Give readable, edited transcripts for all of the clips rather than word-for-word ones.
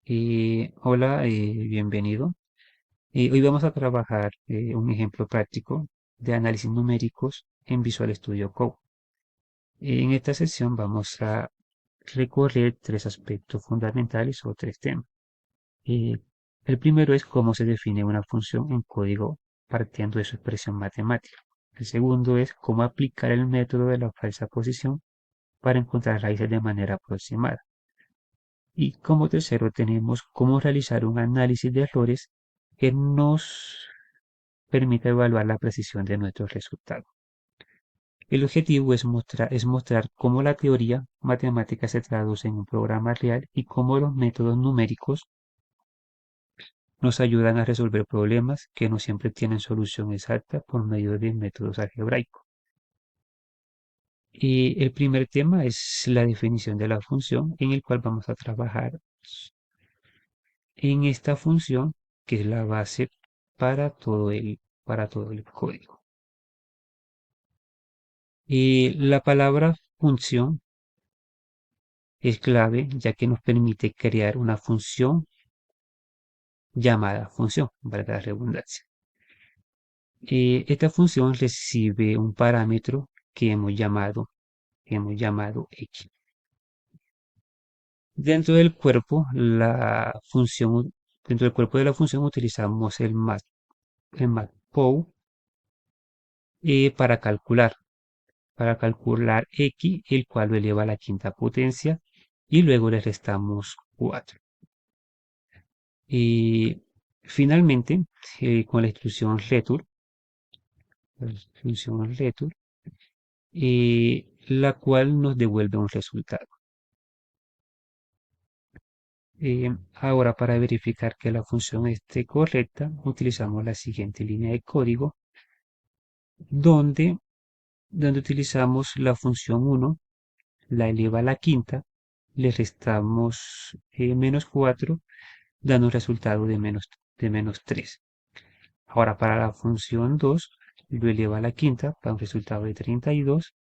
Hola, bienvenido. Hoy vamos a trabajar un ejemplo práctico de análisis numéricos en Visual Studio Code. En esta sesión vamos a recorrer tres aspectos fundamentales o tres temas. Eh, el primero es cómo se define una función en código partiendo de su expresión matemática. El segundo es cómo aplicar el método de la falsa posición para encontrar raíces de manera aproximada. Y como tercero tenemos cómo realizar un análisis de errores que nos permita evaluar la precisión de nuestros resultados. El objetivo es mostrar cómo la teoría matemática se traduce en un programa real y cómo los métodos numéricos nos ayudan a resolver problemas que no siempre tienen solución exacta por medio de métodos algebraicos. Y el primer tema es la definición de la función en el cual vamos a trabajar en esta función que es la base para todo el código. Y la palabra función es clave ya que nos permite crear una función llamada función, valga la redundancia. Esta función recibe un parámetro que hemos llamado x. Dentro del cuerpo, dentro del cuerpo de la función utilizamos el matplotlib para calcular x, el cual lo eleva a la quinta potencia, y luego le restamos 4. Y finalmente, con la instrucción return, la cual nos devuelve un resultado. Ahora, para verificar que la función esté correcta, utilizamos la siguiente línea de código, donde, donde utilizamos la función 1, la eleva a la quinta, le restamos menos 4, dando un resultado de menos 3. Ahora, para la función 2, lo eleva a la quinta, para un resultado de 32,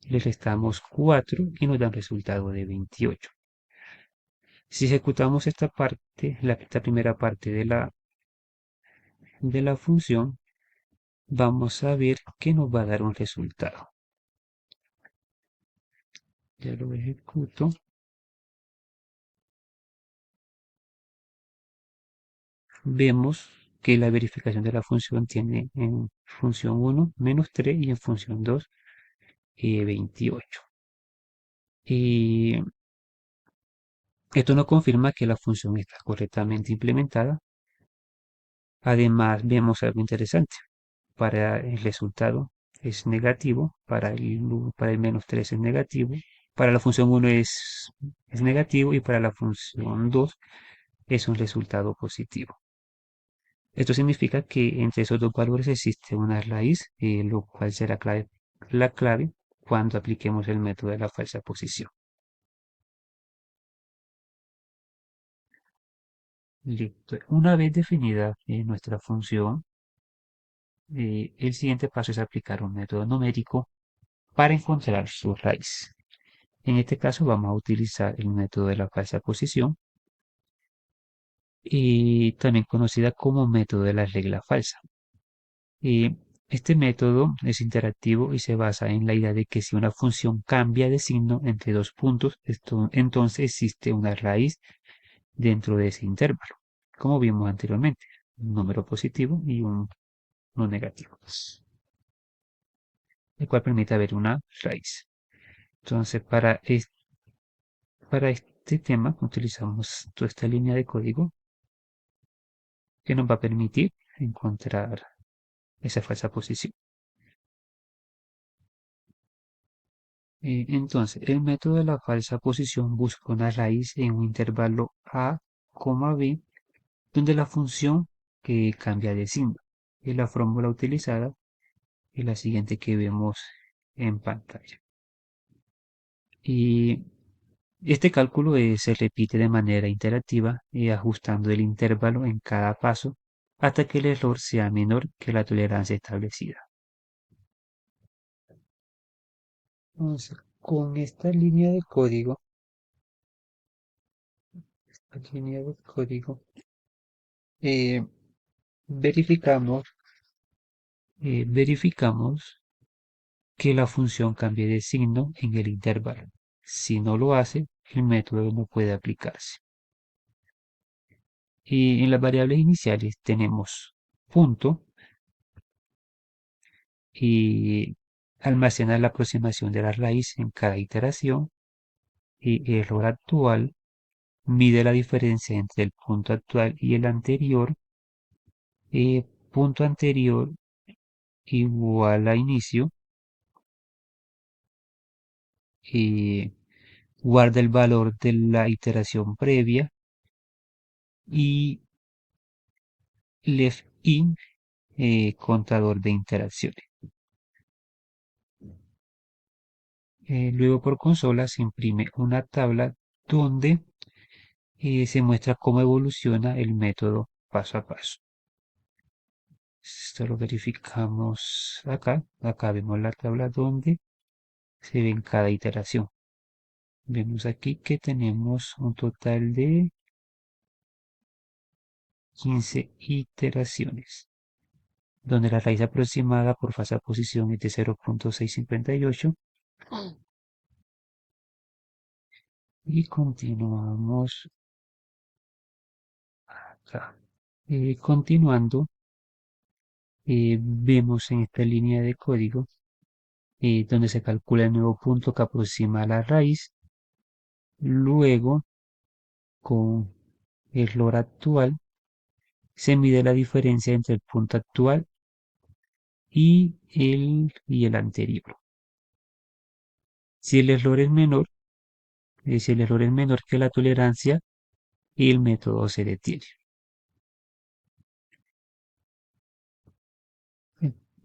le restamos 4 y nos da un resultado de 28. Si ejecutamos esta parte, esta primera parte de la función, vamos a ver que nos va a dar un resultado. Ya lo ejecuto. Vemos que la verificación de la función tiene en función 1 menos 3 y en función 2 28. Y esto nos confirma que la función está correctamente implementada. Además, vemos algo interesante. Para el resultado es negativo, para el menos 3 es negativo, para la función 1 es negativo y para la función 2 es un resultado positivo. Esto significa que entre esos dos valores existe una raíz, lo cual será la clave cuando apliquemos el método de la falsa posición. Listo. Una vez definida nuestra función, el siguiente paso es aplicar un método numérico para encontrar su raíz. En este caso vamos a utilizar el método de la falsa posición y también conocida como método de la regla falsa. Este método es interactivo y se basa en la idea de que si una función cambia de signo entre dos puntos, entonces existe una raíz dentro de ese intervalo, como vimos anteriormente, un número positivo y un no negativo, el cual permite ver una raíz. Entonces, para este tema utilizamos toda esta línea de código que nos va a permitir encontrar esa falsa posición. Entonces, el método de la falsa posición busca una raíz en un intervalo a, b, donde la función que cambia de signo. Y la fórmula utilizada es la siguiente que vemos en pantalla. Y este cálculo se repite de manera interactiva y ajustando el intervalo en cada paso hasta que el error sea menor que la tolerancia establecida. Entonces, con esta línea de código aquí en el código, eh, verificamos, verificamos que la función cambie de signo en el intervalo. Si no lo hace, el método no puede aplicarse. Y en las variables iniciales tenemos punto y almacena la aproximación de la raíz en cada iteración y error actual mide la diferencia entre el punto actual y el anterior. Punto anterior igual a inicio y guarda el valor de la iteración previa y left in contador de interacciones. Luego por consola se imprime una tabla donde se muestra cómo evoluciona el método paso a paso. Esto lo verificamos acá. Acá vemos la tabla donde se ve en cada iteración. Vemos aquí que tenemos un total de 15 iteraciones, donde la raíz aproximada por fase a posición es de 0.658 y continuamos acá. Continuando, vemos en esta línea de código donde se calcula el nuevo punto que aproxima a la raíz. Luego, con el error actual, se mide la diferencia entre el punto actual y el anterior. Si el error es menor, si el error es menor que la tolerancia, el método se detiene.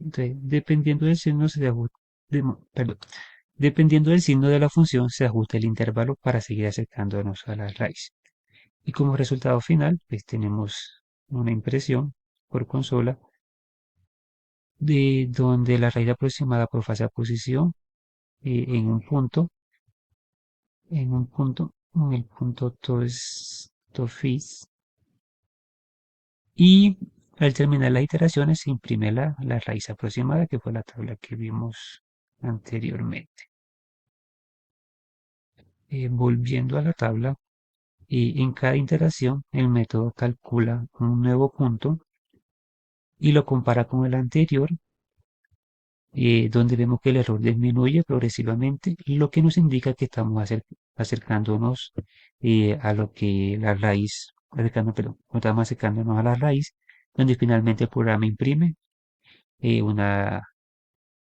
Entonces, dependiendo del signo se ajusta, perdón, dependiendo del signo de la función se ajusta el intervalo para seguir acercándonos a la raíz. Y como resultado final, pues tenemos una impresión por consola de donde la raíz aproximada por fase a posición en un punto, en el punto tofis, y al terminar las iteraciones se imprime la raíz aproximada, que fue la tabla que vimos anteriormente. Volviendo a la tabla, en cada iteración el método calcula un nuevo punto y lo compara con el anterior, donde vemos que el error disminuye progresivamente, lo que nos indica que estamos acercándonos a lo que la raíz, perdón, estamos acercándonos a la raíz, donde finalmente el programa imprime eh, una,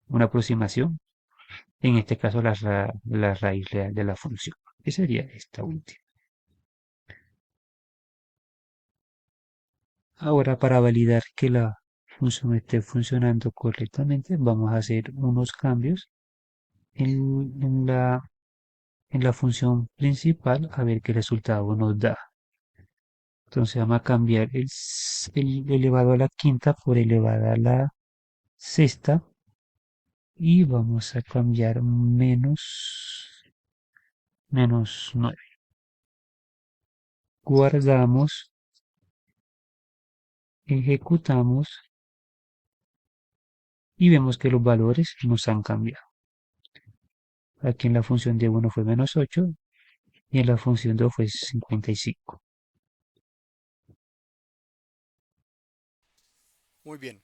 una aproximación, en este caso la raíz real de la función, que sería esta última. Ahora, para validar que la función esté funcionando correctamente, vamos a hacer unos cambios en la función principal a ver qué resultado nos da. Entonces vamos a cambiar el elevado a la quinta por elevado a la sexta y vamos a cambiar menos 9. Guardamos, ejecutamos y vemos que los valores nos han cambiado. Aquí en la función de 1 fue menos 8 y en la función de 2 fue 55. Muy bien.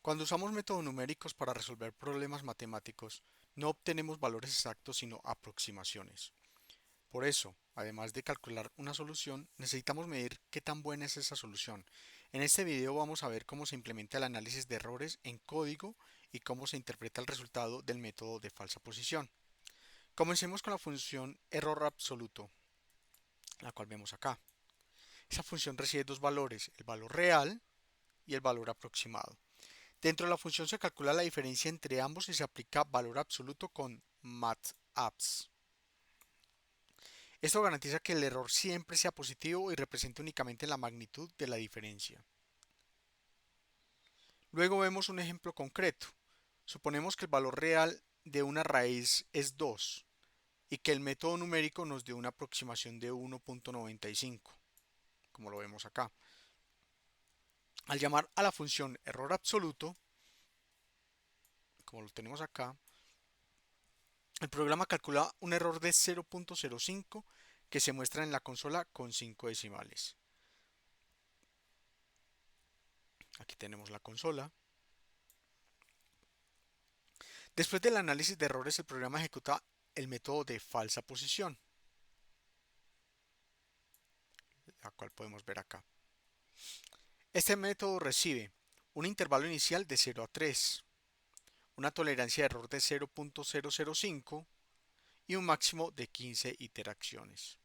Cuando usamos métodos numéricos para resolver problemas matemáticos, no obtenemos valores exactos sino aproximaciones. Por eso, además de calcular una solución, necesitamos medir qué tan buena es esa solución. En este video vamos a ver cómo se implementa el análisis de errores en código y cómo se interpreta el resultado del método de falsa posición. Comencemos con la función error absoluto, la cual vemos acá. Esa función recibe dos valores, el valor real y el valor aproximado. Dentro de la función se calcula la diferencia entre ambos y se aplica valor absoluto con matabs. Esto garantiza que el error siempre sea positivo y represente únicamente la magnitud de la diferencia. Luego vemos un ejemplo concreto. Suponemos que el valor real de una raíz es 2 y que el método numérico nos dé una aproximación de 1.95. como lo vemos acá. Al llamar a la función error absoluto, como lo tenemos acá, el programa calcula un error de 0.05 que se muestra en la consola con 5 decimales. Aquí tenemos la consola. Después del análisis de errores, el programa ejecuta el método de falsa posición, la cual podemos ver acá. Este método recibe un intervalo inicial de 0 a 3, una tolerancia de error de 0.005 y un máximo de 15 iteraciones.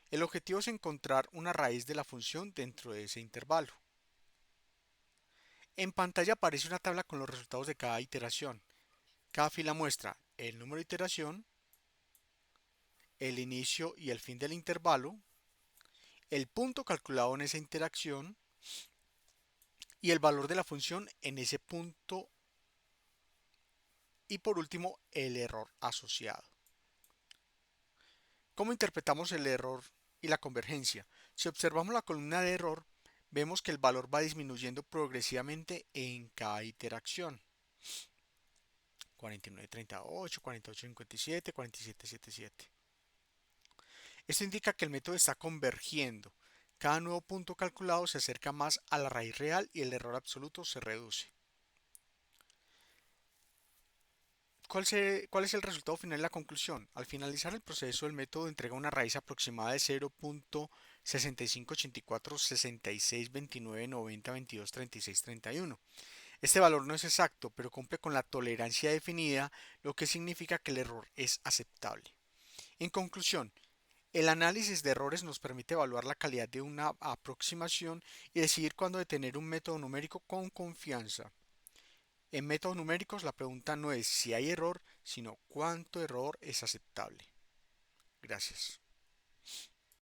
El objetivo es encontrar una raíz de la función dentro de ese intervalo. En pantalla aparece una tabla con los resultados de cada iteración. Cada fila muestra el número de iteración, el inicio y el fin del intervalo, el punto calculado en esa interacción y el valor de la función en ese punto y por último el error asociado. ¿Cómo interpretamos el error y la convergencia? Si observamos la columna de error, vemos que el valor va disminuyendo progresivamente en cada interacción. 49.38, 48.57, 47.77. Esto indica que el método está convergiendo. Cada nuevo punto calculado se acerca más a la raíz real y el error absoluto se reduce. ¿Cuál es el resultado final y la conclusión? Al finalizar el proceso, el método entrega una raíz aproximada de 0.6584662990223631. Este valor no es exacto, pero cumple con la tolerancia definida, lo que significa que el error es aceptable. En conclusión, el análisis de errores nos permite evaluar la calidad de una aproximación y decidir cuándo detener un método numérico con confianza. En métodos numéricos la pregunta no es si hay error, sino cuánto error es aceptable. Gracias.